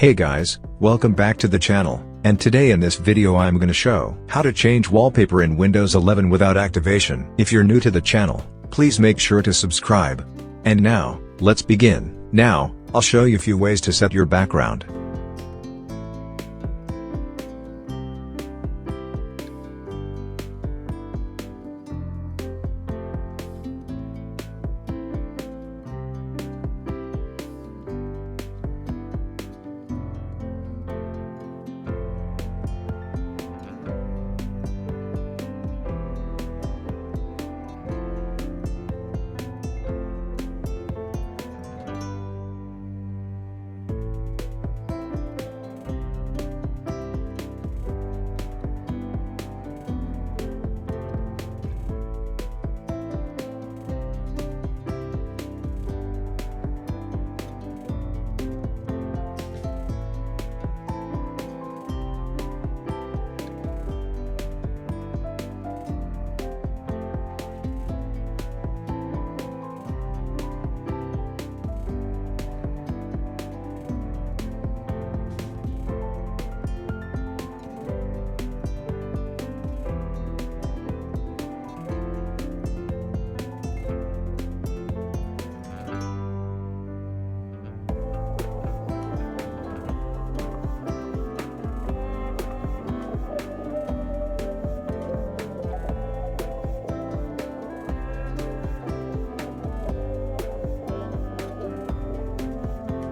Hey guys, welcome back to the channel, and today in this video I'm gonna show how to change wallpaper in Windows 11 without activation. If you're new to the channel, please make sure to subscribe. And now, let's begin. Now, I'll show you a few ways to set your background.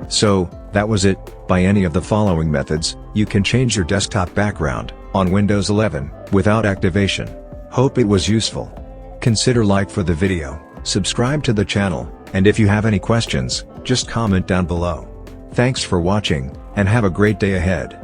So, that was it. By any of the following methods, you can change your desktop background on Windows 11 without activation. Hope it was useful. Consider like for the video, subscribe to the channel, and if you have any questions, just comment down below. Thanks for watching, and have a great day ahead.